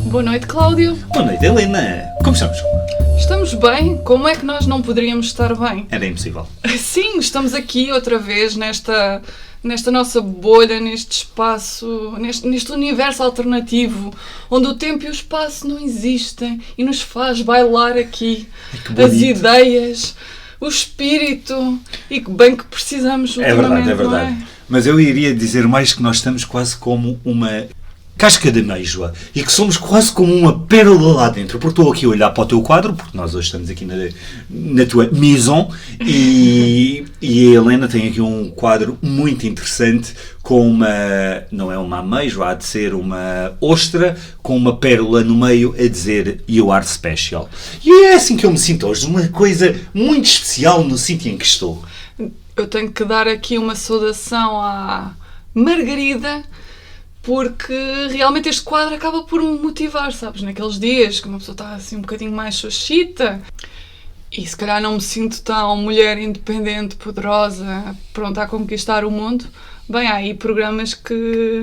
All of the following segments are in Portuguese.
Boa noite, Cláudio. Boa noite, Helena. Como estamos? Estamos bem? Como é que nós não poderíamos estar bem? Era impossível. Sim, estamos aqui outra vez nesta nossa bolha, neste espaço, neste universo alternativo, onde o tempo e o espaço não existem e nos faz bailar aqui as ideias, o espírito, e que bem que precisamos ultimamente, É verdade. não é? Mas eu iria dizer mais que nós estamos quase como uma casca de amêijoa e que somos quase como uma pérola lá dentro, porque estou aqui a olhar para o teu quadro, porque nós hoje estamos aqui na tua maison e a Helena tem aqui um quadro muito interessante com uma, não é uma amêijoa, há de ser uma ostra com uma pérola no meio a dizer You are special. E é assim que eu me sinto hoje, uma coisa muito especial no sítio em que estou. Eu tenho que dar aqui uma saudação à Margarida, porque realmente este quadro acaba por me motivar, sabes? Naqueles dias que uma pessoa está assim um bocadinho mais xoxita e se calhar não me sinto tão mulher independente, poderosa, pronta a conquistar o mundo. Bem, há aí programas que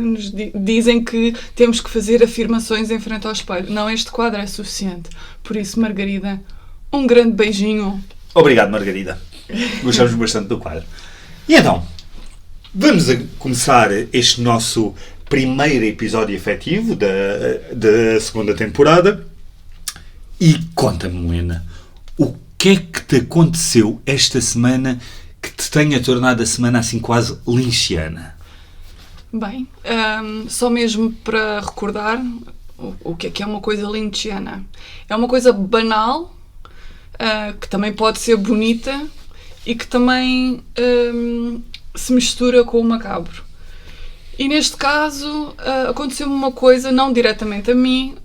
nos dizem que temos que fazer afirmações em frente ao espelho. Não, este quadro é suficiente. Por isso, Margarida, um grande beijinho. Obrigado, Margarida. Gostamos bastante do quadro. E então, vamos a começar este nosso primeiro episódio efetivo da segunda temporada. E conta-me, Helena, o que é que te aconteceu esta semana que te tenha tornado a semana assim quase lynchiana? Bem, só mesmo para recordar o que é uma coisa lynchiana. É uma coisa banal, que também pode ser bonita e que também se mistura com o macabro. E neste caso aconteceu-me uma coisa, não diretamente a mim,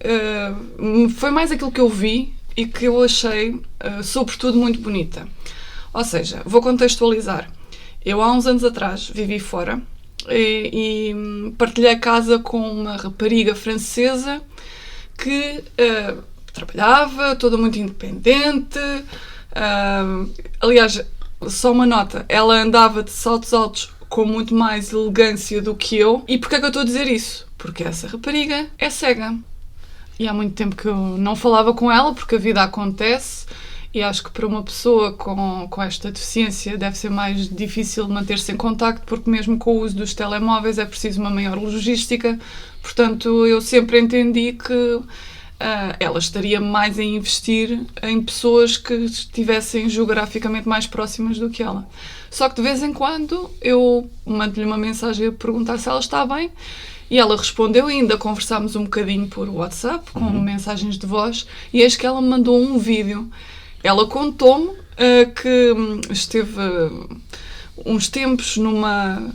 foi mais aquilo que eu vi e que eu achei, sobretudo, muito bonita. Ou seja, vou contextualizar. Eu há uns anos atrás vivi fora e partilhei casa com uma rapariga francesa que trabalhava, toda muito independente. Aliás, só uma nota, ela andava de saltos altos com muito mais elegância do que eu. E porquê é que eu estou a dizer isso? Porque essa rapariga é cega. E há muito tempo que eu não falava com ela, porque a vida acontece, e acho que para uma pessoa com esta deficiência deve ser mais difícil manter-se em contacto, porque mesmo com o uso dos telemóveis é preciso uma maior logística. Portanto, eu sempre entendi que ela estaria mais a investir em pessoas que estivessem geograficamente mais próximas do que ela. Só que de vez em quando eu mando-lhe uma mensagem a perguntar se ela está bem e ela respondeu, e ainda conversámos um bocadinho por WhatsApp, com mensagens de voz, e eis que ela me mandou um vídeo. Ela contou-me que esteve uns tempos numa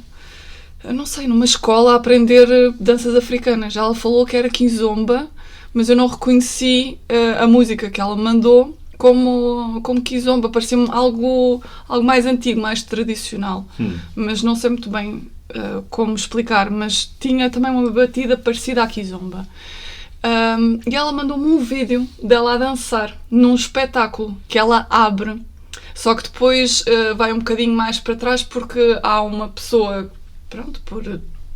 escola a aprender danças africanas. Ela falou que era kizomba, mas eu não reconheci a música que ela mandou como kizomba. Parecia-me algo mais antigo, mais tradicional. Mas não sei muito bem como explicar, mas tinha também uma batida parecida à kizomba. E ela mandou-me um vídeo dela a dançar num espetáculo que ela abre, só que depois vai um bocadinho mais para trás, porque há uma pessoa, pronto,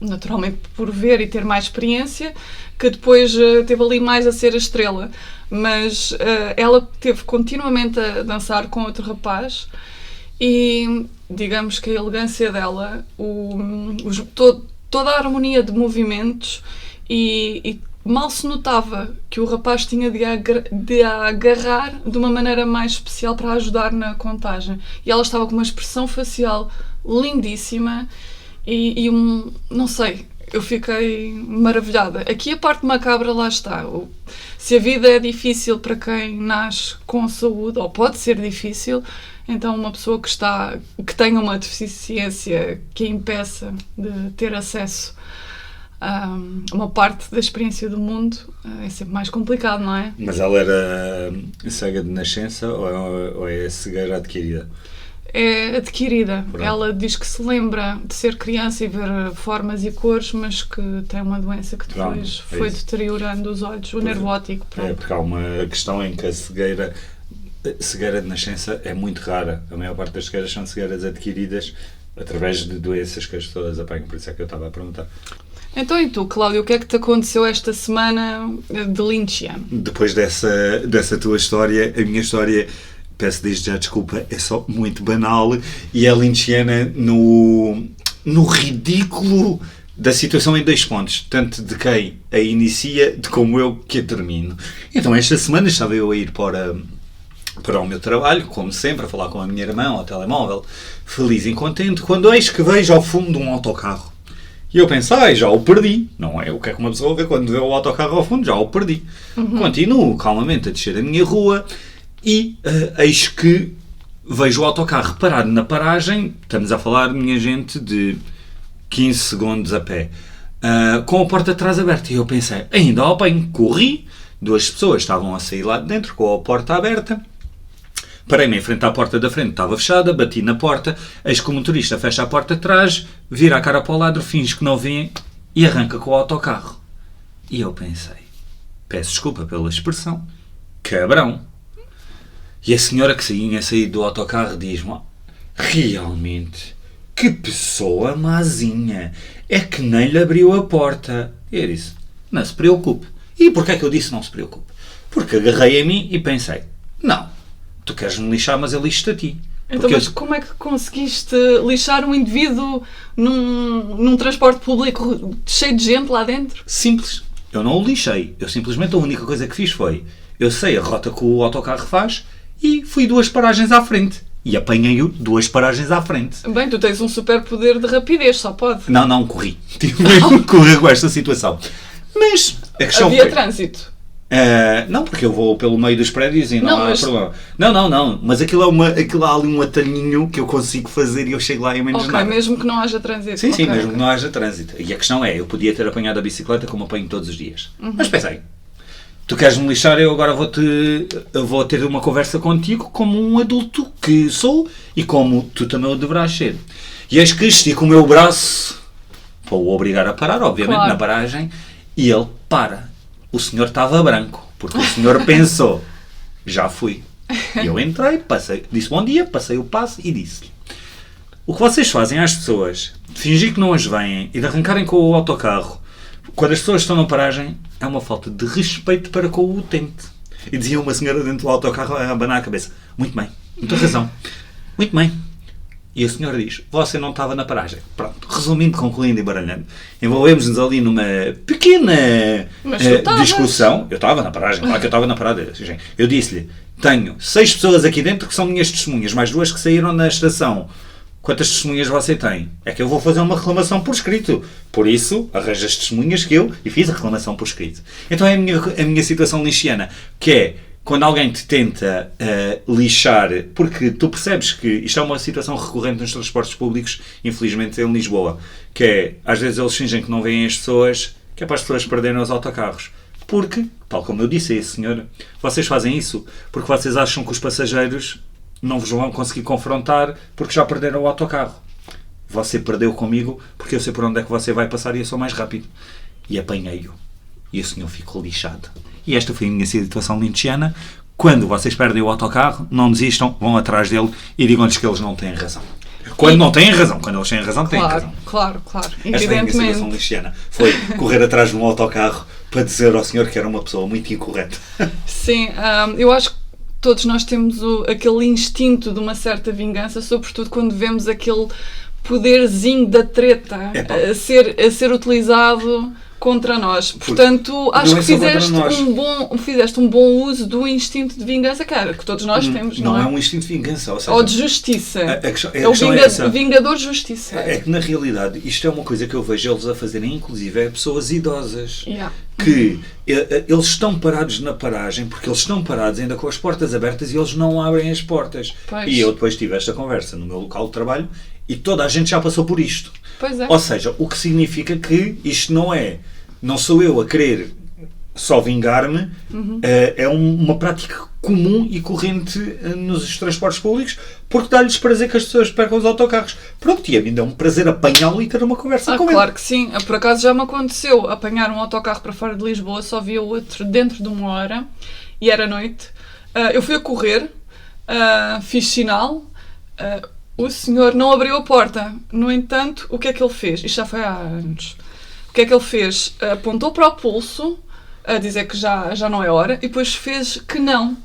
naturalmente por ver e ter mais experiência, que depois teve ali mais a ser a estrela. Mas ela teve continuamente a dançar com outro rapaz e digamos que a elegância dela, toda a harmonia de movimentos e mal se notava que o rapaz tinha de a agarrar de uma maneira mais especial para ajudar na contagem. E ela estava com uma expressão facial lindíssima e não sei, eu fiquei maravilhada. Aqui a parte macabra lá está. Se a vida é difícil para quem nasce com saúde, ou pode ser difícil, então uma pessoa que tenha uma deficiência que a impeça de ter acesso a uma parte da experiência do mundo é sempre mais complicado, não é? Mas ela era cega de nascença ou é cegueira adquirida? É adquirida. Pronto. Ela diz que se lembra de ser criança e ver formas e cores, mas que tem uma doença que depois foi deteriorando os olhos, o nervo óptico. É, porque há uma questão em que a cegueira de nascença é muito rara. A maior parte das cegueiras são cegueiras adquiridas através de doenças que as pessoas apanham, por isso é que eu estava a perguntar. Então e tu, Cláudio, o que é que te aconteceu esta semana de Lynchiano? Depois dessa tua história, a minha história, peço desde já desculpa, é só muito banal e é lynchiana no ridículo da situação em 2 pontos, tanto de quem a inicia, de como eu que a termino. Então esta semana estava eu a ir para o meu trabalho, como sempre, a falar com a minha irmã ao telemóvel, feliz e contente, quando eis que vejo ao fundo de um autocarro. E eu penso, já o perdi. Não é o que é que uma pessoa vê quando vê o autocarro ao fundo, já o perdi. Continuo calmamente a descer a minha rua e eis que vejo o autocarro parado na paragem, estamos a falar, minha gente, de 15 segundos a pé, com a porta de trás aberta. E eu pensei, ainda ao bem, corri, 2 pessoas estavam a sair lá de dentro com a porta aberta, parei-me em frente à porta da frente, estava fechada, bati na porta, eis que o motorista fecha a porta de trás, vira a cara para o lado, finge que não vê e arranca com o autocarro. E eu pensei, peço desculpa pela expressão, cabrão. E a senhora que tinha saído do autocarro diz-me, realmente, que pessoa mazinha, é que nem lhe abriu a porta. E eu disse, não se preocupe. E porquê é que eu disse não se preocupe? Porque agarrei a mim e pensei, não, tu queres-me lixar, mas eu lixo-te a ti. Então, mas como é que conseguiste lixar um indivíduo num transporte público cheio de gente lá dentro? Simples. Eu não o lixei. Eu simplesmente a única coisa que fiz foi, eu sei a rota que o autocarro faz e fui 2 paragens à frente. E apanhei-o 2 paragens à frente. Bem, tu tens um super poder de rapidez, só pode. Não, corri. Tive mesmo que correr com esta situação. Mas a questão havia trânsito? Não, porque eu vou pelo meio dos prédios e não há problema. Não. Mas aquilo há ali um atalhinho que eu consigo fazer e eu chego lá em menos nada. Mesmo que não haja trânsito. Sim, mesmo que não haja trânsito. E a questão é, eu podia ter apanhado a bicicleta como apanho todos os dias. Mas pensei, tu queres-me lixar, eu agora vou ter uma conversa contigo como um adulto que sou e como tu também o deverás ser. E eis que estico o meu braço para o obrigar a parar, obviamente, na paragem, e ele para. O senhor estava branco, porque o senhor pensou, já fui. E eu entrei, disse bom dia, passei o passo e disse-lhe, o que vocês fazem às pessoas, de fingir que não as veem e de arrancarem com o autocarro, quando as pessoas estão na paragem, é uma falta de respeito para com o utente. E dizia uma senhora dentro do autocarro a abanar a cabeça, muito bem, muita razão, muito bem. E a senhora diz, você não estava na paragem. Pronto, resumindo, concluindo e baralhando, envolvemos-nos ali numa pequena discussão. Eu estava na paragem, claro que eu estava na paragem. Eu disse-lhe, tenho 6 pessoas aqui dentro que são minhas testemunhas, mais 2 que saíram na estação. Quantas testemunhas você tem? É que eu vou fazer uma reclamação por escrito. Por isso, arranjo as testemunhas que eu e fiz a reclamação por escrito. Então é a minha situação lynchiana, que é quando alguém te tenta lixar, porque tu percebes que isto é uma situação recorrente nos transportes públicos, infelizmente em Lisboa, que é, às vezes eles fingem que não veem as pessoas, que é para as pessoas perderem os autocarros. Porque, tal como eu disse a esse senhor, vocês fazem isso porque vocês acham que os passageiros não vos vão conseguir confrontar porque já perderam o autocarro. Você perdeu comigo porque eu sei por onde é que você vai passar e eu sou mais rápido. E apanhei-o. E o senhor ficou lixado. E esta foi a minha situação lynchiana. Quando vocês perdem o autocarro, não desistam, vão atrás dele e digam-lhes que eles não têm razão. Quando não têm razão, quando eles têm razão, têm razão. Claro, Esta foi a minha situação lynchiana. Foi correr atrás de um autocarro para dizer ao senhor que era uma pessoa muito incorreta. Sim, eu acho que todos nós temos aquele instinto de uma certa vingança, sobretudo quando vemos aquele poderzinho da treta a ser utilizado contra nós. Portanto, acho que fizeste um bom uso do instinto de vingança, cara, que todos nós temos, não é? Não é um instinto de vingança. Ou seja, ou de justiça. É o vingador de justiça. É que, na realidade, isto é uma coisa que eu vejo eles a fazerem, inclusive, pessoas idosas. Yeah. Que eles estão parados na paragem, porque eles estão parados ainda com as portas abertas e eles não abrem as portas. Pois. E eu depois tive esta conversa no meu local de trabalho e toda a gente já passou por isto. Pois é. Ou seja, o que significa que isto não sou eu a querer só vingar-me, é uma prática comum e corrente nos transportes públicos, porque dá-lhes prazer que as pessoas percam os autocarros. Pronto, e a mim dá um prazer apanhá-lo e ter uma conversa com ele. Claro que sim. Por acaso já me aconteceu apanhar um autocarro para fora de Lisboa, só via o outro dentro de 1 hora, e era noite. Eu fui a correr, fiz sinal, o senhor não abriu a porta. No entanto, o que é que ele fez? Isto já foi há anos. O que é que ele fez? Apontou para o pulso, a dizer que já não é hora, e depois fez que não.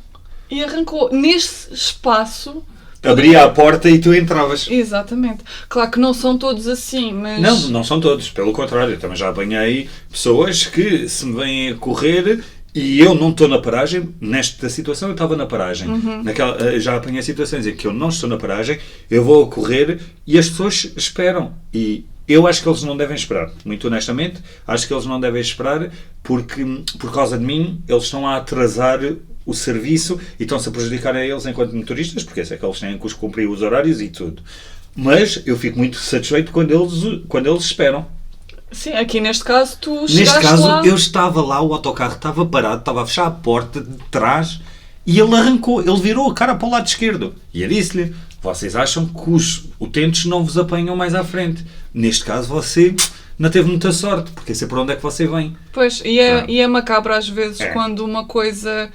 E arrancou. Nesse espaço... Abria a porta e tu entravas. Exatamente. Claro que não são todos assim, mas... Não são todos. Pelo contrário, eu também já apanhei pessoas que se me vêm a correr e eu não estou na paragem. Nesta situação eu estava na paragem. Já apanhei situações em que eu não estou na paragem, eu vou a correr e as pessoas esperam. E eu acho que eles não devem esperar. Muito honestamente, acho que eles não devem esperar porque, por causa de mim, eles estão a atrasar o serviço e estão-se a prejudicar a eles enquanto motoristas, porque é que eles têm que cumprir os horários e tudo. Mas eu fico muito satisfeito quando eles esperam. Sim, aqui neste caso tu chegaste Neste caso lá... eu estava lá, o autocarro estava parado, estava a fechar a porta de trás e ele arrancou, ele virou a cara para o lado esquerdo. E eu disse-lhe, vocês acham que os utentes não vos apanham mais à frente. Neste caso você não teve muita sorte, porque sei por onde é que você vem. Pois, e é macabro às vezes quando uma coisa...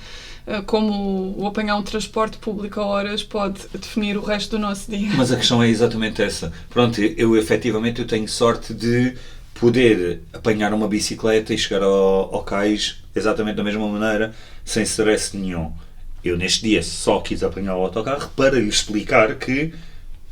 como o apanhar um transporte público a horas pode definir o resto do nosso dia. Mas a questão é exatamente essa. Pronto, eu efetivamente tenho sorte de poder apanhar uma bicicleta e chegar ao cais exatamente da mesma maneira, sem stress nenhum. Eu neste dia só quis apanhar o autocarro para lhe explicar que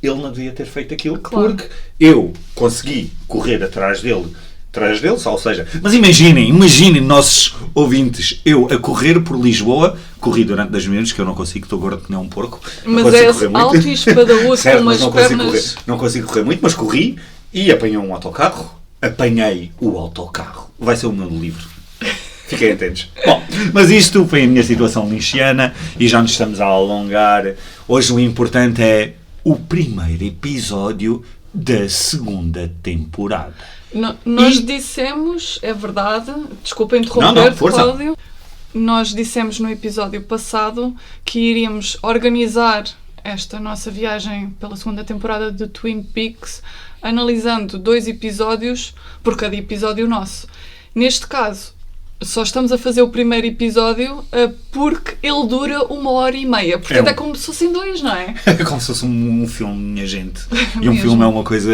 ele não devia ter feito aquilo, claro. Porque eu consegui correr atrás deles, ou seja, mas imaginem nossos ouvintes, eu a correr por Lisboa, corri durante 10 minutos, que eu não consigo, estou gordo que nem um porco. Mas é alto e espadaúdo com umas pernas... Não consigo correr muito, mas corri e apanhei um autocarro. Apanhei o autocarro. Vai ser o meu livro. Fiquem atentos. Bom, mas isto foi a minha situação linchiana e já nos estamos a alongar. Hoje o importante é o primeiro episódio da segunda temporada. Nós dissemos, é verdade, desculpa interromper, Cláudio, nós dissemos no episódio passado que iríamos organizar esta nossa viagem pela segunda temporada de Twin Peaks, analisando 2 episódios por cada episódio nosso. Neste caso, só estamos a fazer o primeiro episódio porque ele dura 1h30. Portanto, é como se fossem 2, não é? É como se fosse um filme, minha gente. E um filme é uma coisa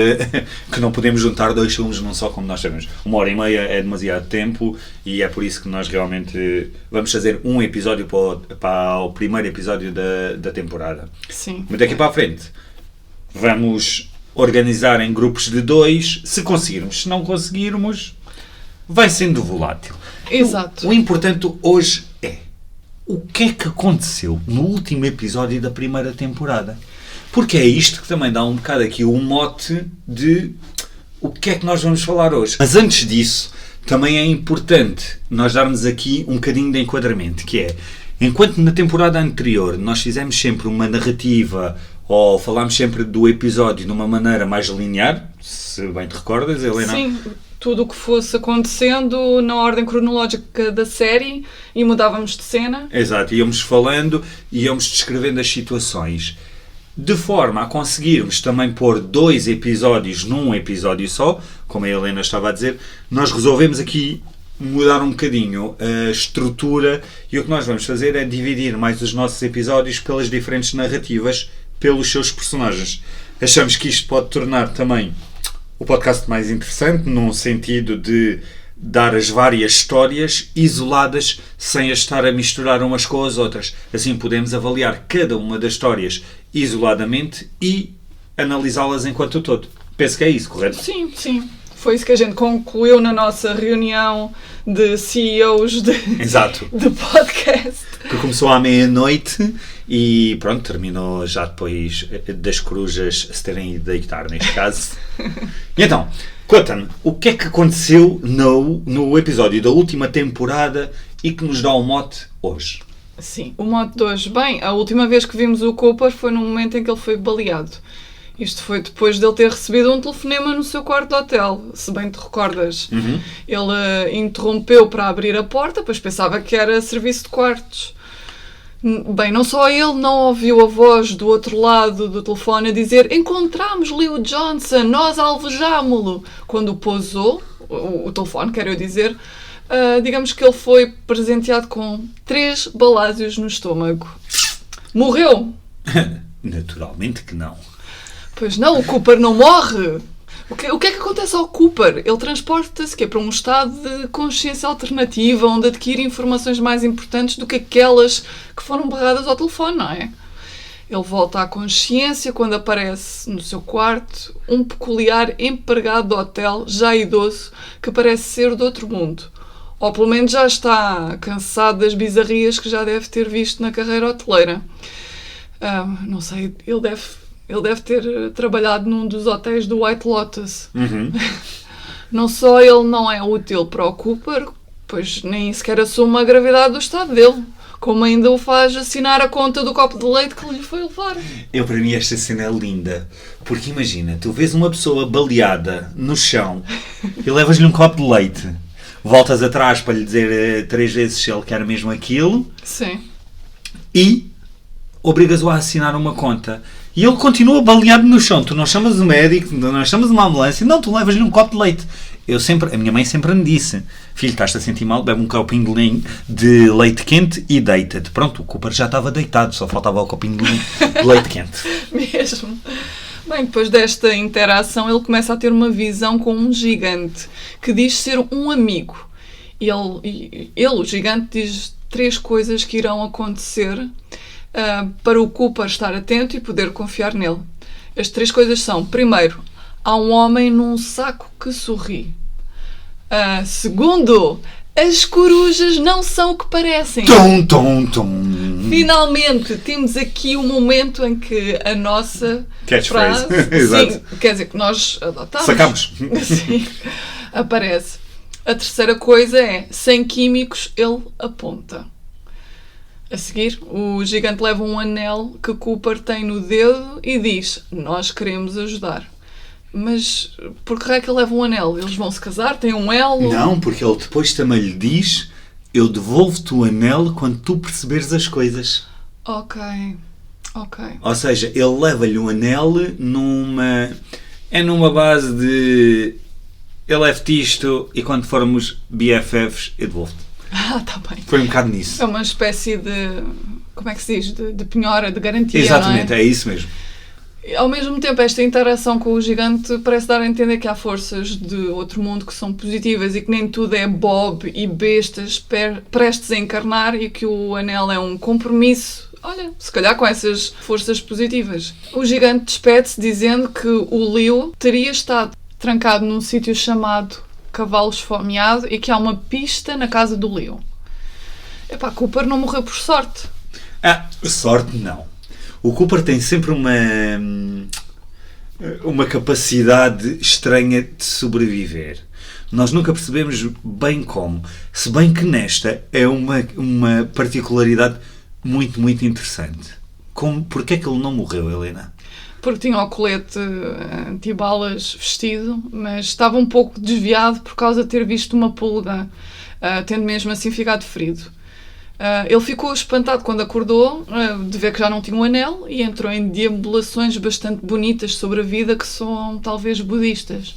que não podemos juntar 2 filmes num só, como nós sabemos. 1h30 é demasiado tempo e é por isso que nós realmente vamos fazer um episódio para o primeiro episódio da temporada. Sim. Mas daqui para a frente vamos organizar em grupos de 2, se conseguirmos. Se não conseguirmos, vai sendo volátil. Exato. O importante hoje é o que é que aconteceu no último episódio da primeira temporada. Porque é isto que também dá um bocado aqui o mote de o que é que nós vamos falar hoje. Mas antes disso, também é importante nós darmos aqui um bocadinho de enquadramento, que é, enquanto na temporada anterior nós fizemos sempre uma narrativa ou falámos sempre do episódio de uma maneira mais linear, se bem te recordas, Helena? Sim. Tudo o que fosse acontecendo na ordem cronológica da série e mudávamos de cena. Exato, íamos falando e íamos descrevendo as situações. De forma a conseguirmos também pôr 2 episódios num episódio só, como a Helena estava a dizer, nós resolvemos aqui mudar um bocadinho a estrutura e o que nós vamos fazer é dividir mais os nossos episódios pelas diferentes narrativas, pelos seus personagens. Achamos que isto pode tornar também o podcast mais interessante, num sentido de dar as várias histórias isoladas, sem as estar a misturar umas com as outras. Assim podemos avaliar cada uma das histórias isoladamente e analisá-las enquanto todo. Penso que é isso, correto? Sim, sim. Foi isso que a gente concluiu na nossa reunião de CEOs de podcast. Que começou à meia-noite e pronto, terminou já depois das corujas se terem ido deitar, neste caso. E então, conta-me, o que é que aconteceu no episódio da última temporada e que nos dá um mote hoje? Sim, o mote de hoje. Bem, a última vez que vimos o Cooper foi no momento em que ele foi baleado. Isto foi depois de ele ter recebido um telefonema no seu quarto de hotel, se bem te recordas. Uhum. Ele interrompeu para abrir a porta, pois pensava que era serviço de quartos. Bem, não só ele não ouviu a voz do outro lado do telefone a dizer encontramos Leo Johnson, nós alvejámo-lo. Quando pousou o telefone, quero dizer, digamos que ele foi presenteado com 3 balásios no estômago. Morreu? Naturalmente que não. Pois não, o Cooper não morre. O que é que acontece ao Cooper? Ele transporta-se para um estado de consciência alternativa, onde adquire informações mais importantes do que aquelas que foram berradas ao telefone, não é? Ele volta à consciência quando aparece no seu quarto um peculiar empregado de hotel, já idoso, que parece ser de outro mundo. Ou pelo menos já está cansado das bizarrias que já deve ter visto na carreira hoteleira. Não sei, ele deve ter trabalhado num dos hotéis do White Lotus. Não só ele não é útil para o Cooper, pois nem sequer assume a gravidade do estado dele, como ainda o faz assinar a conta do copo de leite que lhe foi levar. Para mim esta cena é linda, porque imagina, tu vês uma pessoa baleada no chão e levas-lhe um copo de leite, voltas atrás para lhe dizer 3 vezes se ele quer mesmo aquilo. Sim. E obrigas-o a assinar uma conta. E ele continua baleado no chão. Tu não chamas o médico, tu não chamas uma ambulância, não, tu levas-lhe um copo de leite. A minha mãe sempre me disse: filho, estás-te a sentir mal, bebe um copinho de leite quente e deita-te. Pronto, o Cooper já estava deitado, só faltava o copinho de leite quente. Mesmo. Bem, depois desta interação, ele começa a ter uma visão com um gigante que diz ser um amigo. Ele, o gigante, diz 3 coisas que irão acontecer para o Cooper estar atento e poder confiar nele. As 3 coisas são: primeiro, há um homem num saco que sorri. Segundo, as corujas não são o que parecem. Finalmente, temos aqui o momento em que a nossa catchphrase, sim, quer dizer, que nós adotamos. Sacamos. Sim, aparece. A terceira coisa é: sem químicos, ele aponta. A seguir, o gigante leva um anel que Cooper tem no dedo e diz: nós queremos ajudar. Mas por que é que ele leva um anel? Eles vão se casar? Tem um elo? Não, porque ele depois também lhe diz: eu devolvo-te o anel quando tu perceberes as coisas. Ok. Ou seja, ele leva-lhe um anel numa base de eu levo-te isto e quando formos BFFs eu devolvo-te. Tá bem. Foi um bocado nisso. É uma espécie de, como é que se diz? De penhora, de garantia. Exatamente, não é isso mesmo. Ao mesmo tempo, esta interação com o gigante parece dar a entender que há forças de outro mundo que são positivas e que nem tudo é Bob e bestas prestes a encarnar e que o anel é um compromisso, olha, se calhar com essas forças positivas. O gigante despede-se dizendo que o Leo teria estado trancado num sítio chamado Cavalo Esfomeado e que há uma pista na casa do Leo. Cooper não morreu por sorte. Sorte não. O Cooper tem sempre uma capacidade estranha de sobreviver. Nós nunca percebemos bem como. Se bem que nesta é uma particularidade muito, muito interessante. Porquê é que ele não morreu, Helena? Porque tinha o colete antibalas vestido, mas estava um pouco desviado por causa de ter visto uma pulga, tendo mesmo assim ficado ferido. Ele ficou espantado quando acordou de ver que já não tinha um anel e entrou em deambulações bastante bonitas sobre a vida que são talvez budistas.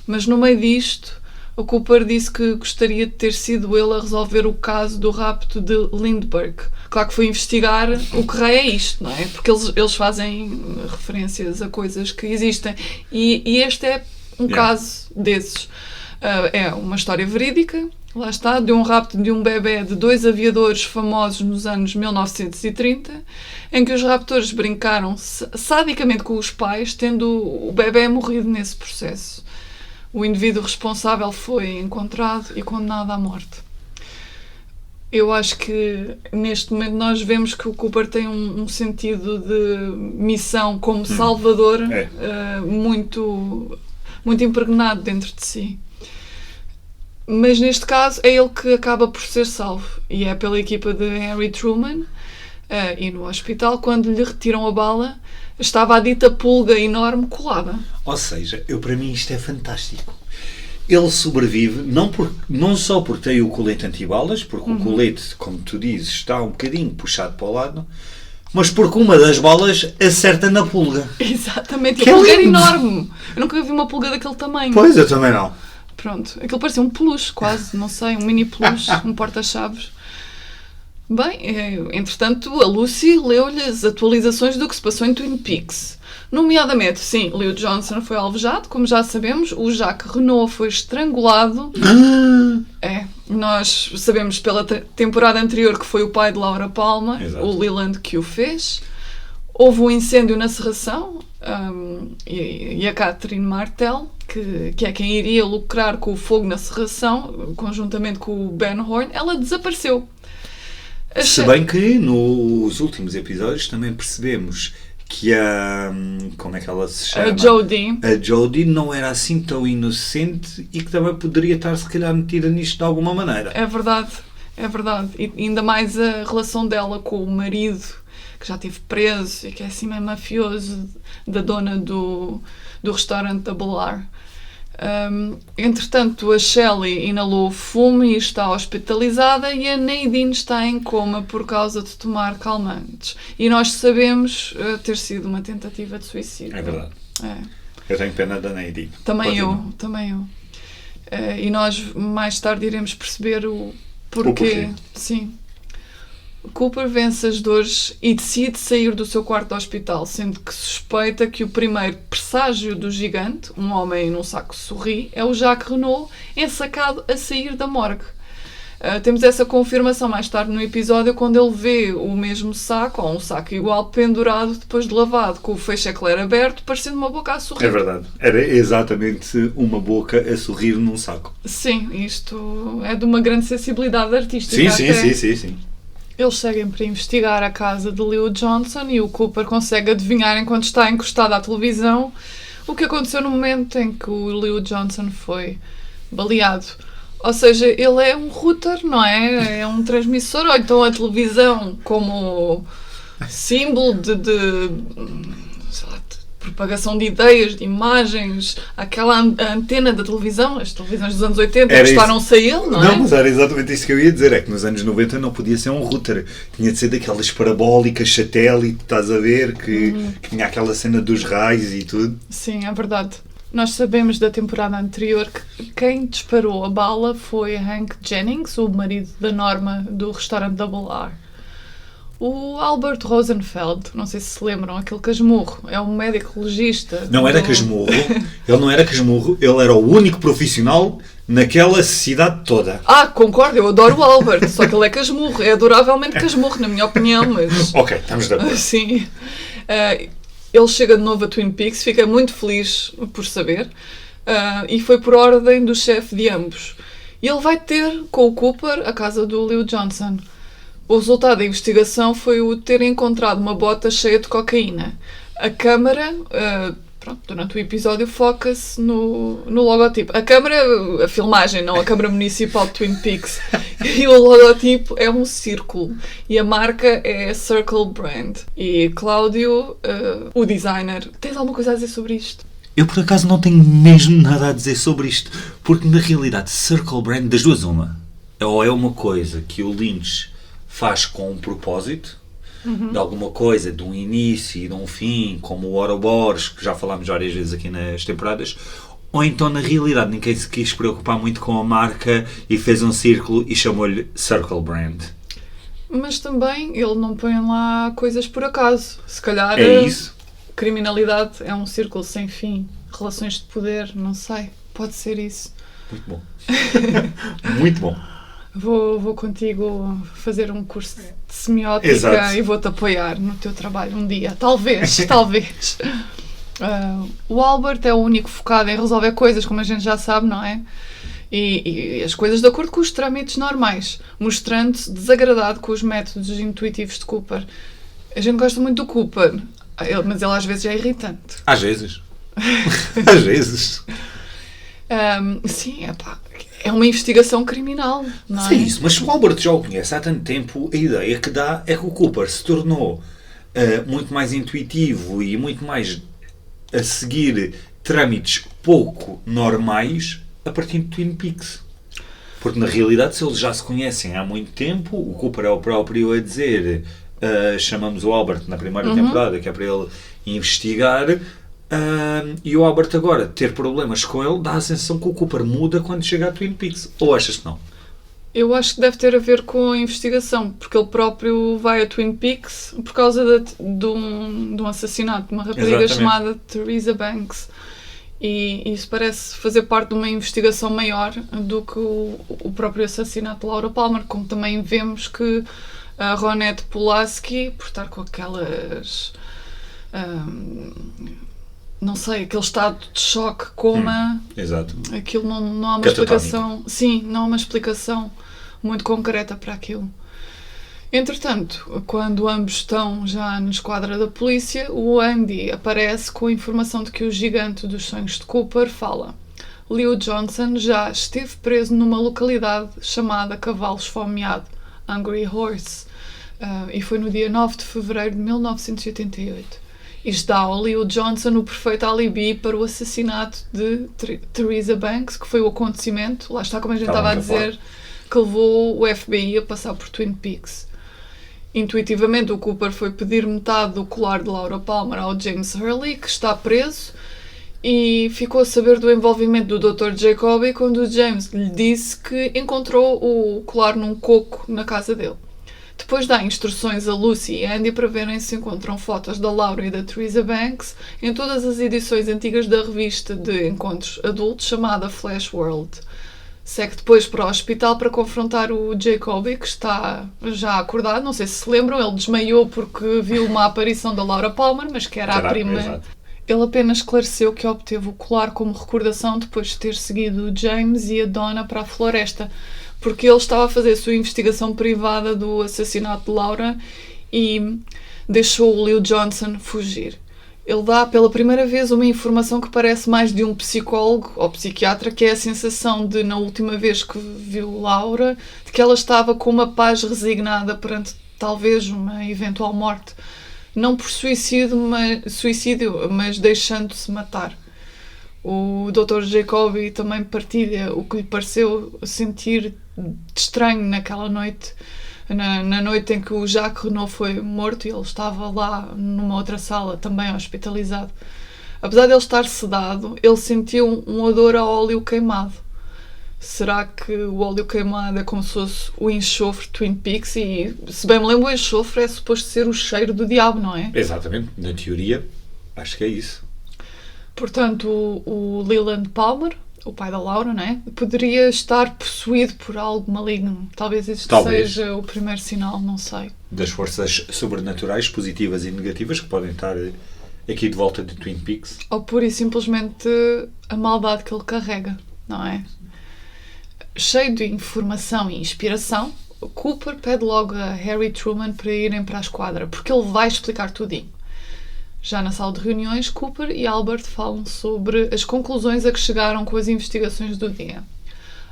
Mas no meio disto, o Cooper disse que gostaria de ter sido ele a resolver o caso do rapto de Lindbergh. Claro que foi investigar o que raio é isto, não é? Porque eles fazem referências a coisas que existem. E este é um caso desses. É uma história verídica. Lá está, de um rapto de um bebê de 2 aviadores famosos nos anos 1930, em que os raptores brincaram sadicamente com os pais, tendo o bebê morrido nesse processo. O indivíduo responsável foi encontrado e condenado à morte. Eu acho que neste momento nós vemos que o Cooper tem um sentido de missão como salvador muito, muito impregnado dentro de si. Mas neste caso é ele que acaba por ser salvo e é pela equipa de Harry Truman e no hospital, quando lhe retiram a bala, estava a dita pulga enorme colada. Ou seja, para mim isto é fantástico. Ele sobrevive não só por ter o colete antibalas, porque o colete, como tu dizes, está um bocadinho puxado para o lado, mas porque uma das balas acerta na pulga. Exatamente, a pulga era enorme. Eu nunca vi uma pulga daquele tamanho. Pois, eu também não. Pronto, aquilo parecia um peluche, quase, não sei, um mini peluche, um porta-chaves. Bem, entretanto, a Lucy leu-lhe as atualizações do que se passou em Twin Peaks. Nomeadamente, sim, Leo Johnson foi alvejado, como já sabemos, o Jacques Renault foi estrangulado. Nós sabemos pela temporada anterior que foi o pai de Laura Palmer, Exato. o Leland, que o fez. Houve um incêndio na serração e a Catherine Martel, que é quem iria lucrar com o fogo na serração, conjuntamente com o Ben Horne, ela desapareceu. Se bem que nos últimos episódios também percebemos que como é que ela se chama? A Jodie não era assim tão inocente e que também poderia estar se calhar metida nisto de alguma maneira. É verdade. E ainda mais a relação dela com o marido, que já esteve preso e que é assim meio mafioso, da dona do restaurante da Belar. Entretanto, a Shelley inalou fumo e está hospitalizada, e a Nadine está em coma por causa de tomar calmantes. E nós sabemos ter sido uma tentativa de suicídio. É verdade. É. Eu tenho pena da Nadine. Também eu. E nós mais tarde iremos perceber o porquê. Sim. Cooper vence as dores e decide sair do seu quarto de hospital, sendo que suspeita que o primeiro presságio do gigante, um homem num saco sorri, é o Jacques Renault ensacado a sair da morgue. Temos essa confirmação mais tarde no episódio, quando ele vê o mesmo saco, ou um saco igual, pendurado depois de lavado, com o feixe eclair aberto, parecendo uma boca a sorrir. É verdade. Era exatamente uma boca a sorrir num saco. Sim, isto é de uma grande sensibilidade artística. Sim. Eles seguem para investigar a casa de Leo Johnson e o Cooper consegue adivinhar, enquanto está encostado à televisão, o que aconteceu no momento em que o Leo Johnson foi baleado. Ou seja, ele é um router, não é? É um transmissor, ou então a televisão como símbolo de propagação de ideias, de imagens, aquela antena da televisão, as televisões dos anos 80 gostaram-se a ele, não é? Não, mas era exatamente isso que eu ia dizer, é que nos anos 90 não podia ser um router, tinha de ser daquelas parabólicas, satélite, estás a ver, que tinha aquela cena dos raios e tudo. Sim, é verdade. Nós sabemos da temporada anterior que quem disparou a bala foi Hank Jennings, o marido da Norma do restaurante Double R. O Albert Rosenfeld, não sei se lembram, aquele casmurro, é um médico legista. Não era casmurro, ele não era casmurro, ele era o único profissional naquela cidade toda. Concordo, eu adoro o Albert, só que ele é casmurro, é adoravelmente casmurro, na minha opinião, mas... Ok, estamos de acordo. Sim. Ele chega de novo a Twin Peaks, fica muito feliz por saber, e foi por ordem do chefe de ambos. E ele vai ter com o Cooper a casa do Leo Johnson. O resultado da investigação foi o ter encontrado uma bota cheia de cocaína. A câmara, durante o episódio, foca-se no logotipo. A câmara, a filmagem, não a câmara municipal de Twin Peaks. E o logotipo é um círculo. E a marca é Circle Brand. E Cláudio, o designer, tens alguma coisa a dizer sobre isto? Eu, por acaso, não tenho mesmo nada a dizer sobre isto. Porque, na realidade, Circle Brand, das duas uma. Ou é uma coisa que o Lynch faz com um propósito, de alguma coisa, de um início e de um fim, como o Ouroboros, que já falámos várias vezes aqui nas temporadas, ou então, na realidade, ninguém se quis preocupar muito com a marca e fez um círculo e chamou-lhe Circle Brand. Mas também ele não põe lá coisas por acaso. Se calhar é isso. Criminalidade é um círculo sem fim. Relações de poder, não sei. Pode ser isso. Muito bom. Muito bom. Vou contigo fazer um curso de semiótica. Exato. E vou-te apoiar no teu trabalho um dia. Talvez. O Albert é o único focado em resolver coisas, como a gente já sabe, não é? E as coisas de acordo com os trâmites normais, mostrando-se desagradado com os métodos intuitivos de Cooper. A gente gosta muito do Cooper, mas ele às vezes é irritante. Às vezes. Às vezes. Sim, é uma investigação criminal, não é? Sim, isso, mas se o Albert já o conhece há tanto tempo, a ideia que dá é que o Cooper se tornou muito mais intuitivo e muito mais a seguir trâmites pouco normais a partir de Twin Peaks. Porque na realidade, se eles já se conhecem há muito tempo, o Cooper é o próprio a dizer, chamamos o Albert na primeira temporada, que é para ele investigar. E o Albert agora ter problemas com ele dá a sensação que o Cooper muda quando chega a Twin Peaks. Ou achas que não? Eu acho que deve ter a ver com a investigação, porque ele próprio vai a Twin Peaks por causa de um assassinato de uma rapariga chamada Teresa Banks. E isso parece fazer parte de uma investigação maior do que o próprio assassinato de Laura Palmer, como também vemos que a Ronette Pulaski, por estar com aquelas... não sei, aquele estado de choque, coma... Exato. Aquilo não há uma explicação... Sim, não há uma explicação muito concreta para aquilo. Entretanto, quando ambos estão já na esquadra da polícia, o Andy aparece com a informação de que o gigante dos sonhos de Cooper fala. Leo Johnson já esteve preso numa localidade chamada Cavalo Esfomeado, Hungry Horse, e foi no dia 9 de fevereiro de 1988. Isto dá ao Leo Johnson o perfeito alibi para o assassinato de Teresa Banks, que foi o acontecimento, lá está como a gente estava a dizer, que levou o FBI a passar por Twin Peaks. Intuitivamente, o Cooper foi pedir metade do colar de Laura Palmer ao James Hurley, que está preso, e ficou a saber do envolvimento do Dr. Jacoby quando o James lhe disse que encontrou o colar num coco na casa dele. Depois dá instruções a Lucy e Andy para verem se encontram fotos da Laura e da Teresa Banks em todas as edições antigas da revista de encontros adultos chamada Flash World. Segue depois para o hospital para confrontar o Jacoby, que está já acordado. Não sei se lembram, ele desmaiou porque viu uma aparição da Laura Palmer, mas que era a prima. Exato. Ele apenas esclareceu que obteve o colar como recordação depois de ter seguido o James e a Donna para a floresta, porque ele estava a fazer a sua investigação privada do assassinato de Laura e deixou o Leo Johnson fugir. Ele dá pela primeira vez uma informação que parece mais de um psicólogo ou psiquiatra, que é a sensação de, na última vez que viu Laura, de que ela estava com uma paz resignada perante talvez uma eventual morte. Não por suicídio, mas deixando-se matar. O Dr. Jacoby também partilha o que lhe pareceu sentir de estranho naquela noite, na noite em que o Jacques Renault foi morto e ele estava lá numa outra sala, também hospitalizado. Apesar de ele estar sedado, ele sentiu um odor a óleo queimado. Será que o óleo queimado é como se fosse o enxofre Twin Peaks? E, se bem me lembro, o enxofre é suposto ser o cheiro do diabo, não é? Exatamente. Na teoria, acho que é isso. Portanto, o Leland Palmer, o pai da Laura, não é? Poderia estar possuído por algo maligno. Talvez este seja o primeiro sinal, não sei. Das forças sobrenaturais, positivas e negativas, que podem estar aqui de volta de Twin Peaks. Ou pura e simplesmente a maldade que ele carrega, não é? Cheio de informação e inspiração, Cooper pede logo a Harry e Truman para irem para a esquadra, porque ele vai explicar tudinho. Já na sala de reuniões, Cooper e Albert falam sobre as conclusões a que chegaram com as investigações do dia.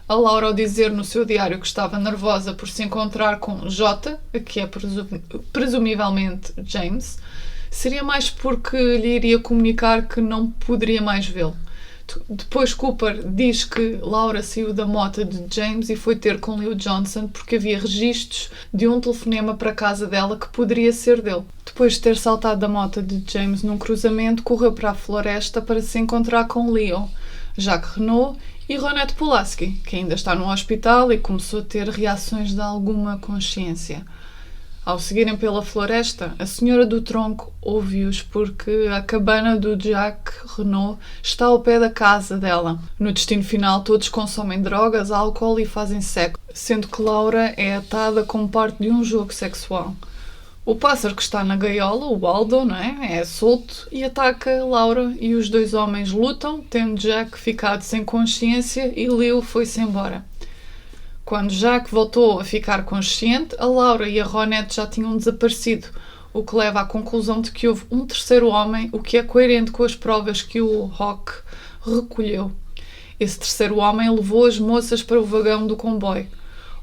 A Laura, ao dizer no seu diário que estava nervosa por se encontrar com J, que é presumivelmente James, seria mais porque lhe iria comunicar que não poderia mais vê-lo. Depois Cooper diz que Laura saiu da mota de James e foi ter com Leo Johnson porque havia registros de um telefonema para a casa dela que poderia ser dele. Depois de ter saltado da mota de James num cruzamento, correu para a floresta para se encontrar com Leo, Jacques Renault e Ronette Pulaski, que ainda está no hospital e começou a ter reações de alguma consciência. Ao seguirem pela floresta, a senhora do tronco ouviu-os porque a cabana do Jacques Renault está ao pé da casa dela. No destino final, todos consomem drogas, álcool e fazem sexo, sendo que Laura é atada como parte de um jogo sexual. O pássaro que está na gaiola, o Waldo, não é? É solto e ataca Laura e os dois homens lutam, tendo Jack ficado sem consciência e Leo foi-se embora. Quando Jacques voltou a ficar consciente, a Laura e a Ronette já tinham desaparecido, o que leva à conclusão de que houve um terceiro homem, o que é coerente com as provas que o Hawk recolheu. Esse terceiro homem levou as moças para o vagão do comboio.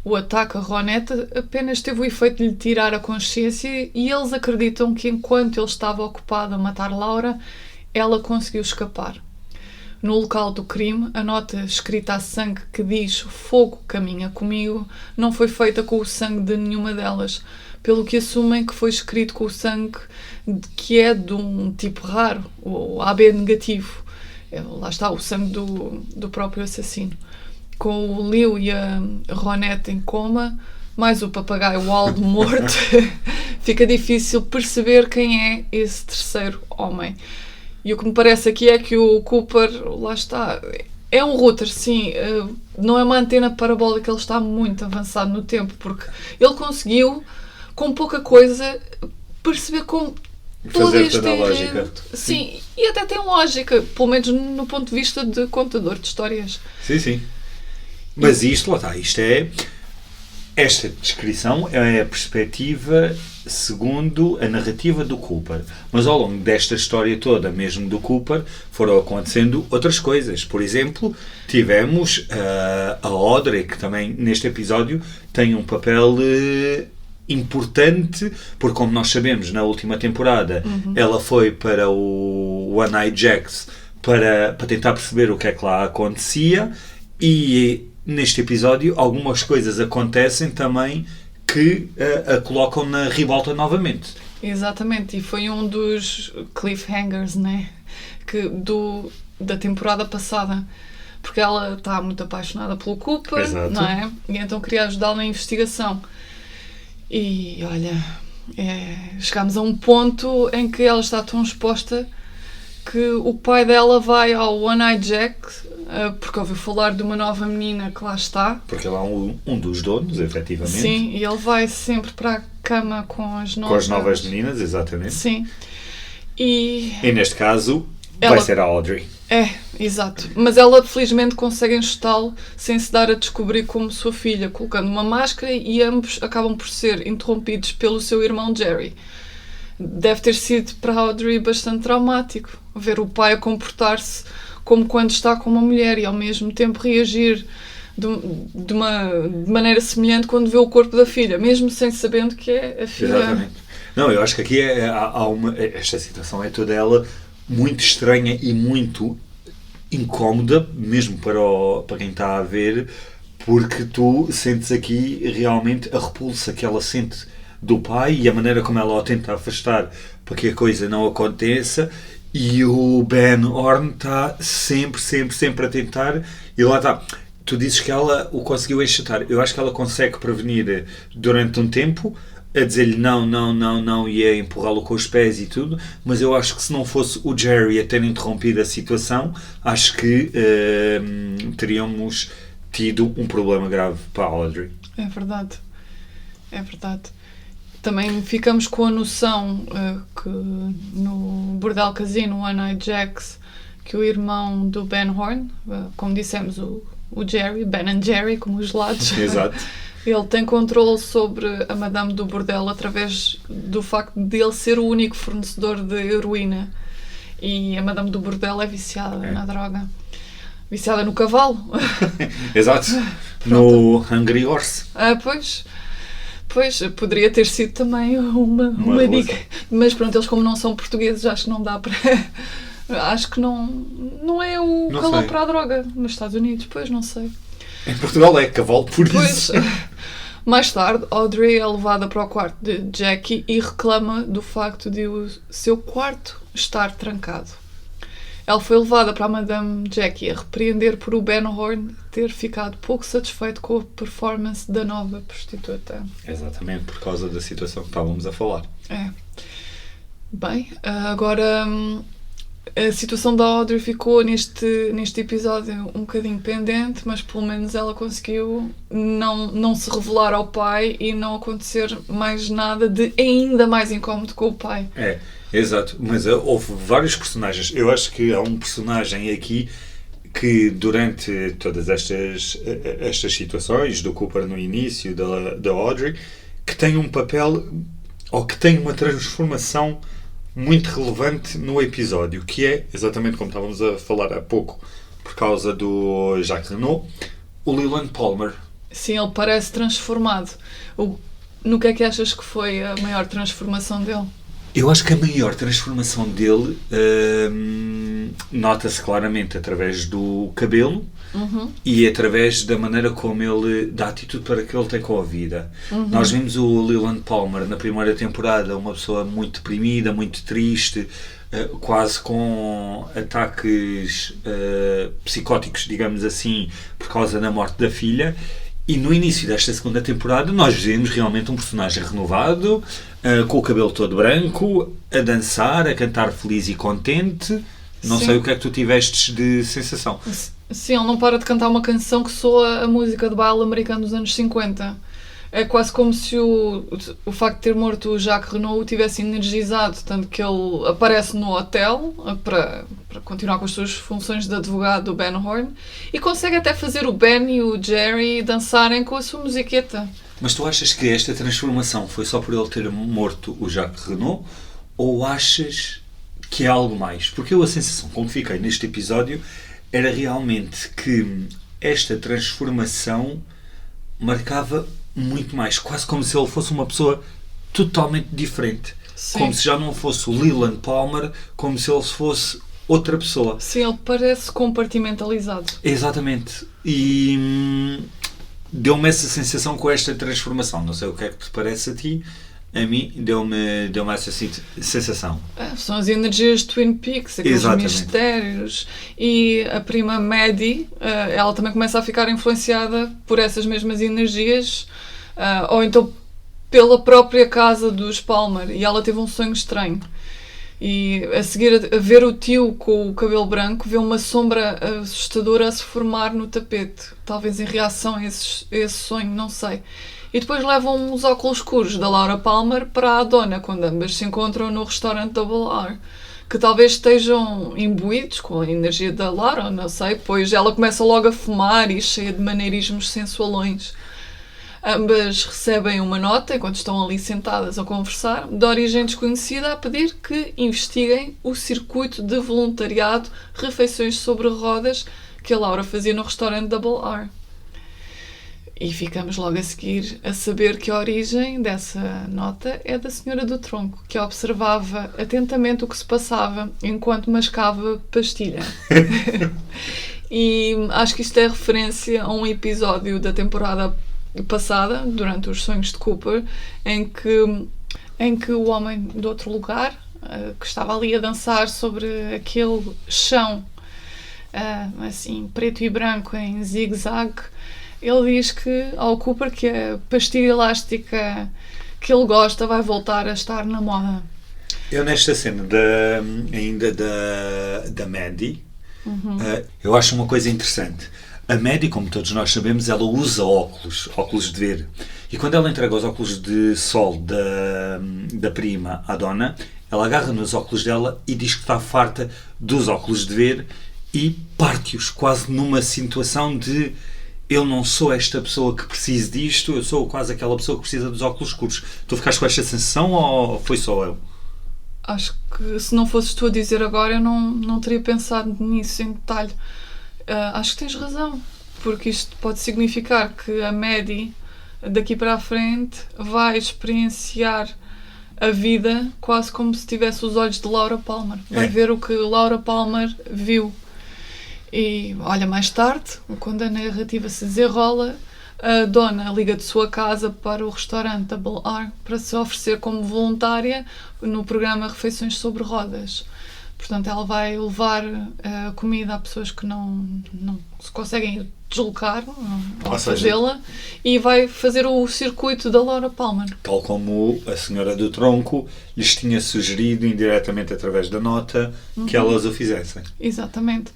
O ataque a Ronette apenas teve o efeito de lhe tirar a consciência e eles acreditam que enquanto ele estava ocupado a matar Laura, ela conseguiu escapar. No local do crime, a nota escrita a sangue que diz "Fogo caminha comigo" não foi feita com o sangue de nenhuma delas, pelo que assumem que foi escrito com o sangue que é de um tipo raro, o AB negativo. Lá está, o sangue do próprio assassino. com o Leo e a Ronette em coma, mais o papagaio Waldo morto, fica difícil perceber quem é esse terceiro homem. E o que me parece aqui é que o Cooper, lá está, é um router, sim, não é uma antena parabólica, ele está muito avançado no tempo, porque ele conseguiu, com pouca coisa, perceber como todo fazer este toda a lógica. evento. Sim, e até tem lógica, pelo menos no ponto de vista de contador de histórias. Sim. Mas isto, lá está, esta descrição é a perspectiva segundo a narrativa do Cooper. Mas ao longo desta história toda, mesmo do Cooper, foram acontecendo outras coisas. Por exemplo, tivemos a Audrey, que também neste episódio tem um papel importante, porque como nós sabemos, na última temporada ela foi para o One Eye Jacks para tentar perceber o que é que lá acontecia, e neste episódio algumas coisas acontecem também que a colocam na ribalta novamente. Exatamente, e foi um dos cliffhangers, né? Da temporada passada, porque ela está muito apaixonada pelo Cooper, Exato. não é? E então queria ajudá-lo na investigação. E olha, chegámos a um ponto em que ela está tão exposta que o pai dela vai ao One Eye Jack, porque ouviu falar de uma nova menina que lá está. Porque ele é um dos donos, efetivamente. Sim, e ele vai sempre para a cama com as novas meninas, exatamente. Sim. E neste caso, ela vai ser a Audrey. Exato. Mas ela felizmente consegue enxutá-lo sem se dar a descobrir como sua filha, colocando uma máscara, e ambos acabam por ser interrompidos pelo seu irmão Jerry. Deve ter sido para a Audrey bastante traumático ver o pai a comportar-se como quando está com uma mulher e ao mesmo tempo reagir de maneira semelhante quando vê o corpo da filha, mesmo sem sabendo que é a filha. Exatamente. Não, eu acho que aqui esta situação é toda ela muito estranha e muito incómoda, mesmo para quem está a ver, porque tu sentes aqui realmente a repulsa que ela sente do pai e a maneira como ela o tenta afastar para que a coisa não aconteça, e o Ben Horn está sempre a tentar, e lá está. Tu dizes que ela o conseguiu enxutar. Eu acho que ela consegue prevenir durante um tempo, a dizer-lhe não, e a empurrá-lo com os pés e tudo, mas eu acho que se não fosse o Jerry a ter interrompido a situação, acho que teríamos tido um problema grave para a Audrey. É verdade. Também ficamos com a noção que no Bordel Casino One Eye Jacks, que o irmão do Ben Horn, como dissemos, o Jerry, Ben and Jerry, como os lados, Exato. ele tem controle sobre a Madame do Bordel através do facto de ele ser o único fornecedor de heroína. E a Madame do Bordel é viciada na droga. Viciada no cavalo. Exato. No Hungry Horse. Pois, poderia ter sido também uma dica. Mas pronto, eles como não são portugueses, acho que não dá para... Acho que não é o não calor sei. para a droga nos Estados Unidos. Pois, não sei. Em Portugal é cavalo, por isso. Mais tarde, Audrey é levada para o quarto de Jackie e reclama do facto de o seu quarto estar trancado. Ela foi levada para a Madame Jackie a repreender por o Ben Horn ter ficado pouco satisfeito com a performance da nova prostituta. Exatamente, por causa da situação que estávamos a falar. Bem, agora a situação da Audrey ficou neste episódio um bocadinho pendente, mas pelo menos ela conseguiu não se revelar ao pai e não acontecer mais nada de ainda mais incómodo com o pai. Exato, mas houve vários personagens. Eu acho que há um personagem aqui que durante todas estas situações, do Cooper no início, da Audrey, que tem um papel, ou que tem uma transformação muito relevante no episódio, que é, exatamente como estávamos a falar há pouco, por causa do Jacques Renault, o Leland Palmer. Sim, ele parece transformado. No que é que achas que foi a maior transformação dele? Eu acho que a maior transformação dele nota-se claramente através do cabelo e através da maneira como ele, da atitude para que ele tem com a vida. Nós vimos o Leland Palmer na primeira temporada, uma pessoa muito deprimida, muito triste, quase com ataques psicóticos, digamos assim, por causa da morte da filha. E no início desta segunda temporada nós vemos realmente um personagem renovado, com o cabelo todo branco, a dançar, a cantar feliz e contente. Não sei o que é que tu tivestes de sensação. Sim, ele não para de cantar uma canção que soa a música de baile americano dos anos 50. É quase como se o facto de ter morto o Jacques Renault o tivesse energizado, tanto que ele aparece no hotel para continuar com as suas funções de advogado do Ben Horne e consegue até fazer o Ben e o Jerry dançarem com a sua musiqueta. Mas tu achas que esta transformação foi só por ele ter morto o Jacques Renault ou achas que é algo mais? Porque eu a sensação com que fiquei neste episódio era realmente que esta transformação marcava muito mais, quase como se ele fosse uma pessoa totalmente diferente. Sim. Como se já não fosse o Leland Palmer, como se ele fosse outra pessoa. Sim, ele parece compartimentalizado. Exatamente. E deu-me essa sensação com esta transformação. Não sei o que é que te parece a ti. A mim deu-me essa sensação. São as energias de Twin Peaks, aqueles mistérios. E a prima Maddie, ela também começa a ficar influenciada por essas mesmas energias, ou então pela própria casa dos Palmer. E ela teve um sonho estranho. E a seguir a ver o tio com o cabelo branco, vê uma sombra assustadora a se formar no tapete. Talvez em reação a esse sonho, não sei. E depois levam os óculos escuros da Laura Palmer para a dona, quando ambas se encontram no restaurante Double R, que talvez estejam imbuídos com a energia da Laura, não sei, pois ela começa logo a fumar e cheia de maneirismos sensualões. Ambas recebem uma nota, enquanto estão ali sentadas a conversar, de origem desconhecida, a pedir que investiguem o circuito de voluntariado Refeições sobre Rodas que a Laura fazia no restaurante Double R. E ficamos logo a seguir a saber que a origem dessa nota é da senhora do tronco, que observava atentamente o que se passava enquanto mascava pastilha. E acho que isto é referência a um episódio da temporada passada, durante os sonhos de Cooper, em que o homem do outro lugar, que estava ali a dançar sobre aquele chão, assim, preto e branco em zigue-zague, ele diz ao Cooper que a pastilha elástica que ele gosta vai voltar a estar na moda. Eu nesta cena da Maddie, eu acho uma coisa interessante. A Maddie, como todos nós sabemos, ela usa óculos de ver. E quando ela entrega os óculos de sol da prima à dona, ela agarra nos óculos dela e diz que está farta dos óculos de ver e parte-os quase numa situação de eu não sou esta pessoa que precisa disto, eu sou quase aquela pessoa que precisa dos óculos escuros. Tu ficaste com esta sensação ou foi só eu? Acho que se não fosses tu a dizer agora, eu não teria pensado nisso em detalhe. Acho que tens razão, porque isto pode significar que a Maddie, daqui para a frente, vai experienciar a vida quase como se tivesse os olhos de Laura Palmer. Vai ver o que Laura Palmer viu. E olha, mais tarde, quando a narrativa se desenrola, a dona liga de sua casa para o restaurante Double R para se oferecer como voluntária no programa Refeições sobre Rodas. Portanto, ela vai levar comida a pessoas que não se conseguem deslocar ou fazê-la, e vai fazer o circuito da Laura Palmer. Tal como a senhora do tronco lhes tinha sugerido indiretamente através da nota que elas o fizessem. Exatamente.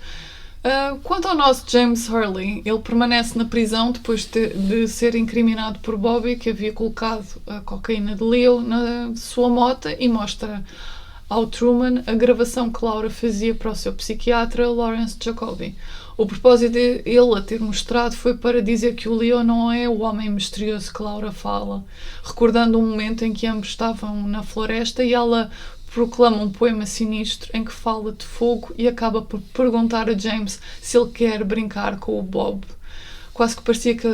Quanto ao nosso James Hurley, ele permanece na prisão depois de ser incriminado por Bobby, que havia colocado a cocaína de Leo na sua mota, e mostra ao Truman a gravação que Laura fazia para o seu psiquiatra, Lawrence Jacoby. O propósito dele a ter mostrado foi para dizer que o Leo não é o homem misterioso que Laura fala, recordando um momento em que ambos estavam na floresta e ela proclama um poema sinistro em que fala de fogo e acaba por perguntar a James se ele quer brincar com o Bob. Quase que parecia que,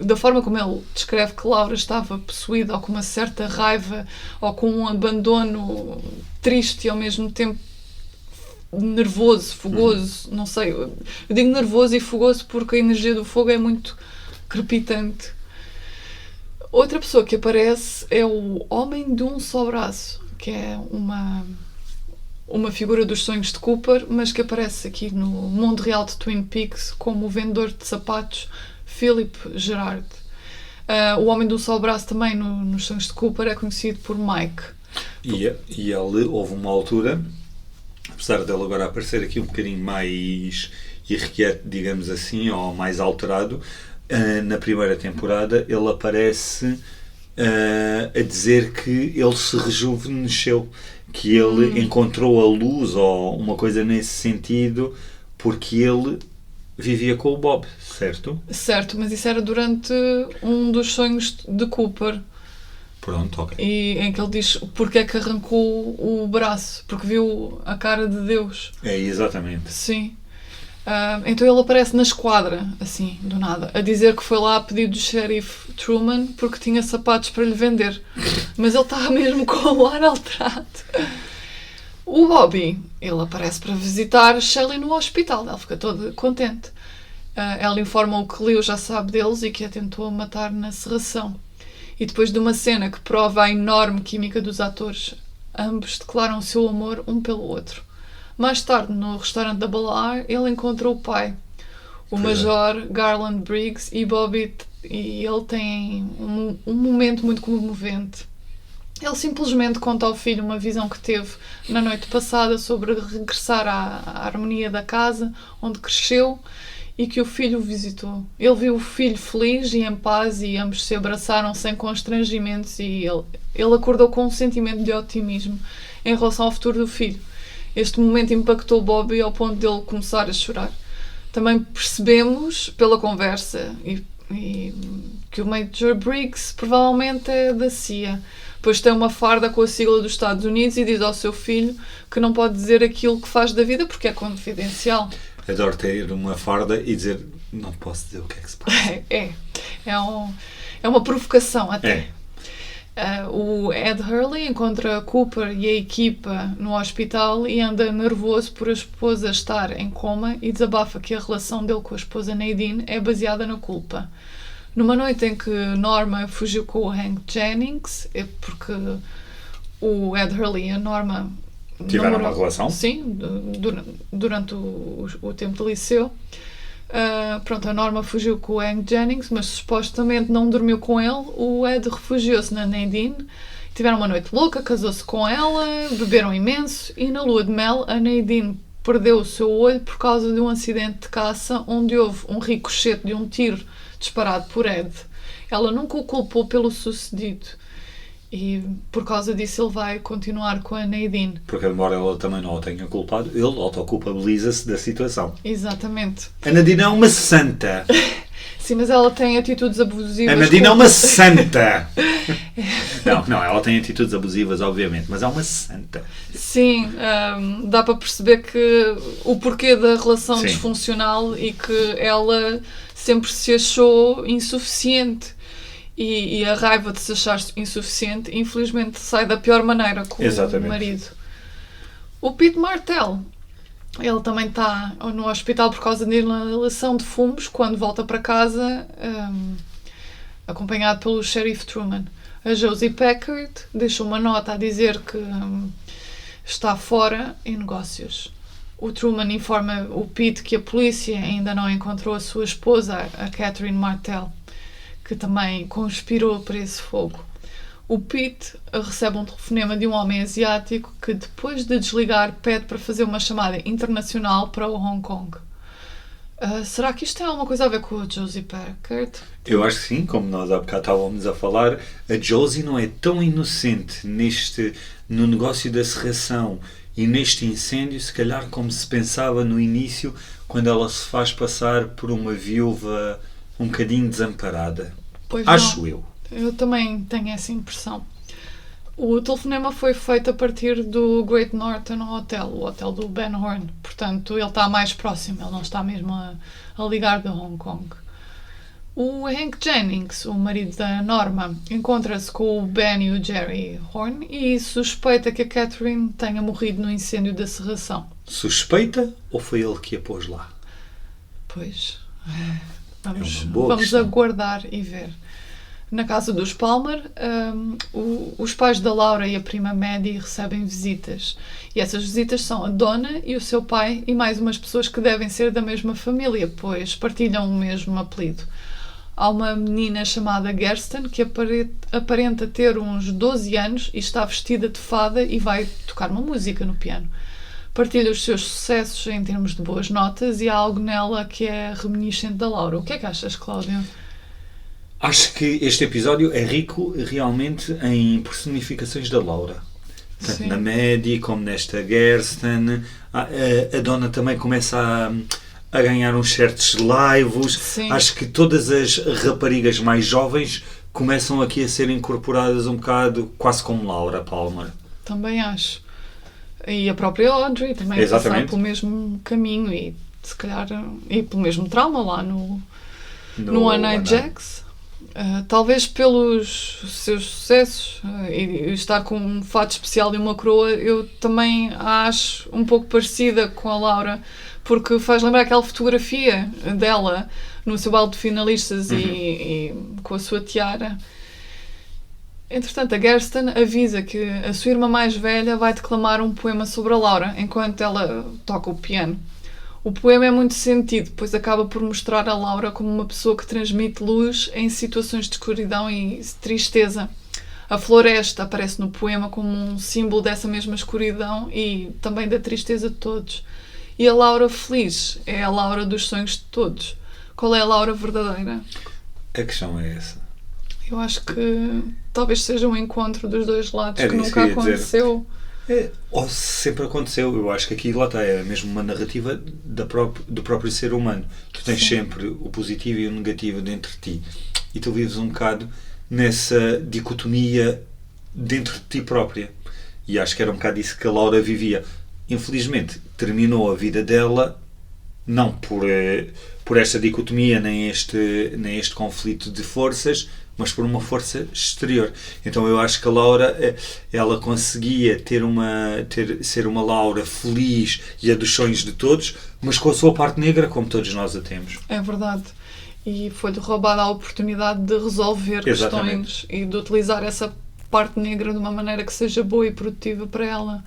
da forma como ele descreve que Laura estava possuída ou com uma certa raiva ou com um abandono triste e ao mesmo tempo nervoso, fogoso, não sei. Eu digo nervoso e fogoso porque a energia do fogo é muito crepitante. Outra pessoa que aparece é o Homem de um Só Braço, que é uma figura dos sonhos de Cooper, mas que aparece aqui no mundo real de Twin Peaks como o vendedor de sapatos Philip Gerard. O Homem de um Só Braço também nos sonhos de Cooper é conhecido por Mike. E ele, houve uma altura, apesar dele agora aparecer aqui um bocadinho mais irrequieto, digamos assim, ou mais alterado, na primeira temporada ele aparece a dizer que ele se rejuvenesceu, que ele encontrou a luz ou uma coisa nesse sentido porque ele vivia com o Bob, certo? Certo, mas isso era durante um dos sonhos de Cooper. Pronto, ok. E em que ele diz porque é que arrancou o braço, porque viu a cara de Deus. É, exatamente. Sim. Então ele aparece na esquadra, assim, do nada, a dizer que foi lá a pedido do xerife Truman porque tinha sapatos para lhe vender. Mas ele estava mesmo com o ar alterado. O Bobby, ele aparece para visitar Shelley no hospital. Ela fica toda contente. Ela informa-o que Leo já sabe deles e que a tentou matar na serração. E depois de uma cena que prova a enorme química dos atores, ambos declaram o seu amor um pelo outro. Mais tarde, no restaurante da Balar, ele encontra o pai, o Major Garland Briggs, e Bobby e ele têm um momento muito comovente. Ele simplesmente conta ao filho uma visão que teve na noite passada sobre regressar à harmonia da casa onde cresceu e que o filho o visitou. Ele viu o filho feliz e em paz e ambos se abraçaram sem constrangimentos e ele acordou com um sentimento de otimismo em relação ao futuro do filho. Este momento impactou Bobby ao ponto de ele começar a chorar. Também percebemos, pela conversa, e que o Major Briggs provavelmente é da CIA, pois tem uma farda com a sigla dos Estados Unidos e diz ao seu filho que não pode dizer aquilo que faz da vida porque é confidencial. Adoro ter uma farda e dizer não posso dizer o que é que se passa. É uma provocação até. O Ed Hurley encontra Cooper e a equipa no hospital e anda nervoso por a esposa estar em coma e desabafa que a relação dele com a esposa Nadine é baseada na culpa. Numa noite em que Norma fugiu com o Hank Jennings, porque o Ed Hurley e a Norma tiveram uma relação? Sim, durante o tempo do liceu. A Norma fugiu com o Hank Jennings, mas supostamente não dormiu com ele. O Ed refugiou-se na Nadine, tiveram uma noite louca, casou-se com ela, beberam imenso e na lua de mel a Nadine perdeu o seu olho por causa de um acidente de caça onde houve um ricochete de um tiro disparado por Ed. Ela nunca o culpou pelo sucedido e por causa disso ele vai continuar com a Nadine. Porque embora ela também não o tenha culpado, ele autoculpabiliza-se da situação. Exatamente. A Nadine é uma santa. Sim, mas ela tem atitudes abusivas. A Nadine é uma santa. Não, ela tem atitudes abusivas, obviamente, mas é uma santa. Sim, dá para perceber que o porquê da relação disfuncional e que ela sempre se achou insuficiente. E a raiva de se achar insuficiente, infelizmente, sai da pior maneira com o marido. O Pete Martell, ele também está no hospital por causa de inalação de fumos quando volta para casa, acompanhado pelo xerife Truman. A Josie Packard deixou uma nota a dizer que está fora em negócios. O Truman informa o Pete que a polícia ainda não encontrou a sua esposa, a Catherine Martell, que também conspirou para esse fogo. O Pete recebe um telefonema de um homem asiático que, depois de desligar, pede para fazer uma chamada internacional para o Hong Kong. Será que isto tem alguma coisa a ver com a Josie Packard? Eu acho que sim, como nós há bocado estávamos a falar, a Josie não é tão inocente no negócio da serração e neste incêndio, se calhar como se pensava no início, quando ela se faz passar por uma viúva um bocadinho desamparada. Pois acho eu. Eu também tenho essa impressão. O telefonema foi feito a partir do Great Northern Hotel, o hotel do Ben Horne. Portanto, ele está mais próximo, ele não está mesmo a ligar de Hong Kong. O Hank Jennings, o marido da Norma, encontra-se com o Ben e o Jerry Horne e suspeita que a Catherine tenha morrido no incêndio da serração. suspeita ou foi ele que a pôs lá? Pois, É uma boa vamos questão. aguardar e ver. Na casa dos Palmer, os pais da Laura e a prima Maddie recebem visitas. E essas visitas são a Donna e o seu pai e mais umas pessoas que devem ser da mesma família, pois partilham o mesmo apelido. Há uma menina chamada Gersten que aparenta ter uns 12 anos e está vestida de fada e vai tocar uma música no piano. Partilha os seus sucessos em termos de boas notas e há algo nela que é reminiscente da Laura. O que é que achas, Cláudio? Acho que este episódio é rico realmente em personificações da Laura. Tanto Sim. na Maddie como nesta Gersten. A Donna também começa a ganhar uns certos laivos. Sim. Acho que todas as raparigas mais jovens começam aqui a ser incorporadas um bocado quase como Laura Palmer. Também acho. E a própria Audrey também a passar Exatamente. pelo mesmo caminho e se calhar e pelo mesmo trauma lá no One Night Jacks. Talvez pelos seus sucessos e estar com um fato especial e uma coroa, eu também a acho um pouco parecida com a Laura, porque faz lembrar aquela fotografia dela no seu baile de finalistas e com a sua tiara. Entretanto, a Gersten avisa que a sua irmã mais velha vai declamar um poema sobre a Laura enquanto ela toca o piano. O poema é muito sentido, pois acaba por mostrar a Laura como uma pessoa que transmite luz em situações de escuridão e tristeza. A floresta aparece no poema como um símbolo dessa mesma escuridão e também da tristeza de todos. E a Laura feliz é a Laura dos sonhos de todos. Qual é a Laura verdadeira? A questão é essa. Eu acho que talvez seja um encontro dos dois lados Era que isso nunca que eu ia dizer. aconteceu. Ou sempre aconteceu. Eu acho que aqui lá está, é mesmo uma narrativa do próprio ser humano. Tu tens sempre o positivo e o negativo dentro de ti. E tu vives um bocado nessa dicotomia dentro de ti própria. E acho que era um bocado isso que a Laura vivia. Infelizmente, terminou a vida dela não por esta dicotomia nem este conflito de forças, mas por uma força exterior. Então eu acho que a Laura, ela conseguia ser uma Laura feliz e a dos sonhos de todos, mas com a sua parte negra, como todos nós a temos. É verdade. E foi-lhe roubada a oportunidade de resolver Exatamente. questões e de utilizar essa parte negra de uma maneira que seja boa e produtiva para ela.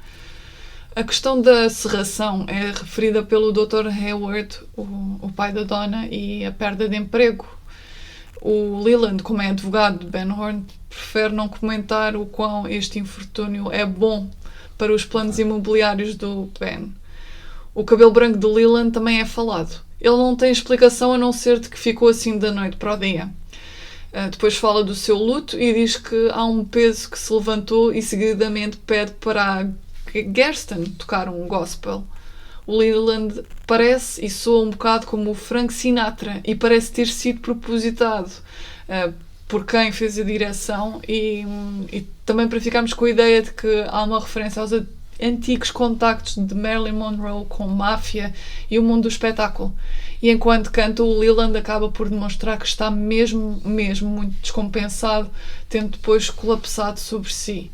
A questão da serração é referida pelo Dr. Hayward, o pai da Donna, e a perda de emprego. O Leland, como é advogado de Ben Horn, prefere não comentar o quão este infortúnio é bom para os planos imobiliários do Ben. O cabelo branco de Leland também é falado. Ele não tem explicação a não ser de que ficou assim da noite para o dia. Depois fala do seu luto e diz que há um peso que se levantou e seguidamente pede para a Gersten tocar um gospel. O Leland parece e soa um bocado como o Frank Sinatra e parece ter sido propositado por quem fez a direção e também para ficarmos com a ideia de que há uma referência aos antigos contactos de Marilyn Monroe com máfia e o mundo do espetáculo. E enquanto canta, o Leland acaba por demonstrar que está mesmo muito descompensado, tendo depois colapsado sobre si.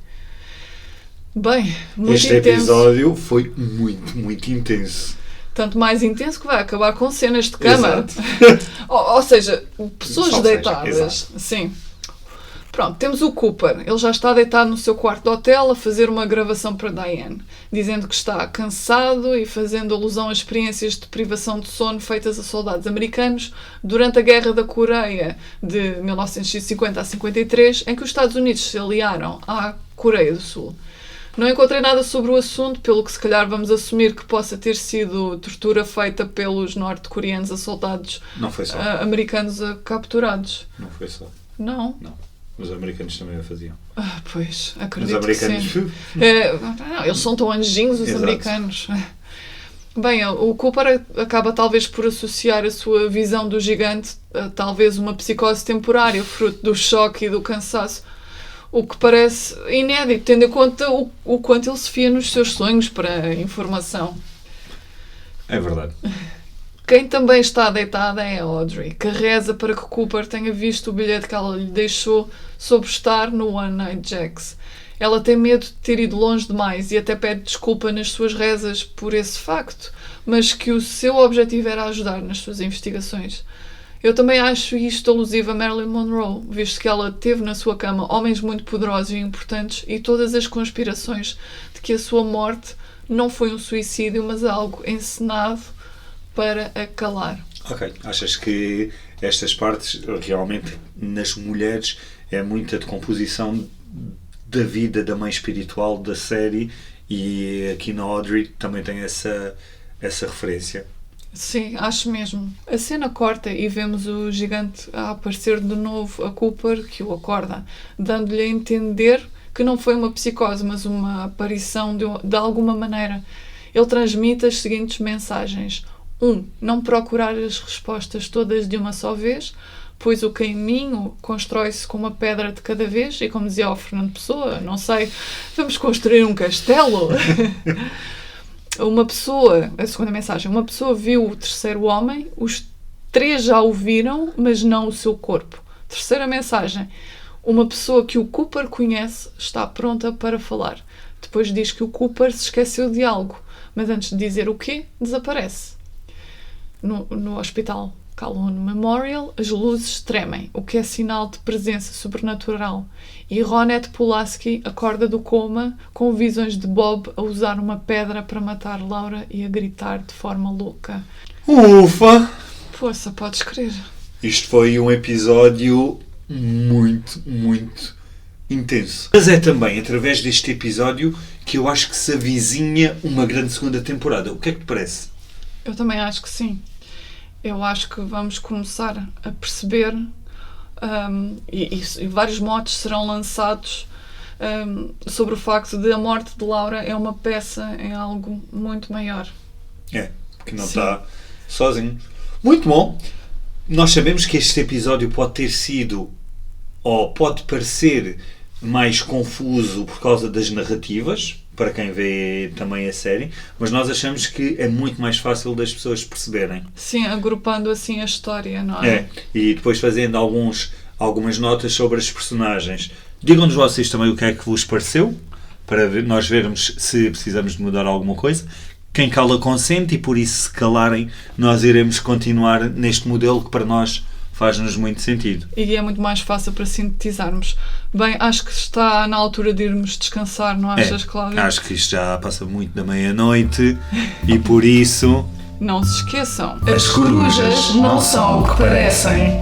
Bem, muito Este intenso. episódio foi muito intenso. Tanto mais intenso que vai acabar com cenas de cama. Exato. ou seja, pessoas Só deitadas. seja, Sim. Pronto, temos o Cooper. Ele já está deitado no seu quarto de hotel a fazer uma gravação para Diane, dizendo que está cansado e fazendo alusão a experiências de privação de sono feitas a soldados americanos durante a Guerra da Coreia de 1950 a 53, em que os Estados Unidos se aliaram à Coreia do Sul. Não encontrei nada sobre o assunto, pelo que se calhar vamos assumir que possa ter sido tortura feita pelos norte-coreanos a soldados Não foi só. americanos capturados. Não foi só. Não? Não. Os americanos também a faziam. Pois, Os acredito americanos... que sim. Não, eles são tão anjinhos, os Exato. americanos. Bem, o Cooper acaba talvez por associar a sua visão do gigante a talvez uma psicose temporária, fruto do choque e do cansaço. O que parece inédito, tendo em conta o quanto ele se fia nos seus sonhos para informação. É verdade. Quem também está deitada é a Audrey, que reza para que Cooper tenha visto o bilhete que ela lhe deixou sobre estar no One Night Jacks. Ela tem medo de ter ido longe demais e até pede desculpa nas suas rezas por esse facto, mas que o seu objetivo era ajudar nas suas investigações. Eu também acho isto alusivo a Marilyn Monroe, visto que ela teve na sua cama homens muito poderosos e importantes e todas as conspirações de que a sua morte não foi um suicídio, mas algo encenado para a calar. Ok, achas que estas partes realmente nas mulheres é muita decomposição da vida da mãe espiritual da série e aqui na Audrey também tem essa referência? Sim, acho mesmo. A cena corta e vemos o gigante a aparecer de novo a Cooper, que o acorda, dando-lhe a entender que não foi uma psicose, mas uma aparição de alguma maneira. Ele transmite as seguintes mensagens. 1. Não procurar as respostas todas de uma só vez, pois o caminho constrói-se com uma pedra de cada vez, e como dizia o Fernando Pessoa, não sei, vamos construir um castelo. A segunda mensagem, uma pessoa viu o terceiro homem, os 3 já o viram, mas não o seu corpo. Terceira mensagem, uma pessoa que o Cooper conhece está pronta para falar. Depois diz que o Cooper se esqueceu de algo, mas antes de dizer o quê, desaparece. No hospital Calhoun Memorial, as luzes tremem, o que é sinal de presença sobrenatural. E Ronette Pulaski acorda do coma com visões de Bob a usar uma pedra para matar Laura e a gritar de forma louca. Ufa! Força, podes crer. Isto foi um episódio muito, muito intenso. Mas é também através deste episódio que eu acho que se avizinha uma grande segunda temporada. O que é que te parece? Eu também acho que sim. Eu acho que vamos começar a perceber e vários motes serão lançados sobre o facto de a morte de Laura é uma peça em algo muito maior. É, que não está sozinho. Muito bom. Nós sabemos que este episódio pode ter sido, ou pode parecer mais confuso por causa das narrativas, para quem vê também a série, mas nós achamos que é muito mais fácil das pessoas perceberem. Sim, agrupando assim a história, não é? É, e depois fazendo algumas notas sobre as personagens. Digam-nos vocês também o que é que vos pareceu, para nós vermos se precisamos de mudar alguma coisa. Quem cala consente e por isso se calarem nós iremos continuar neste modelo que para nós faz-nos muito sentido. E é muito mais fácil para sintetizarmos. Bem, acho que está na altura de irmos descansar, não achas, Cláudio? Acho que isto já passa muito da meia-noite e por isso... Não se esqueçam, as corujas não são o que parecem.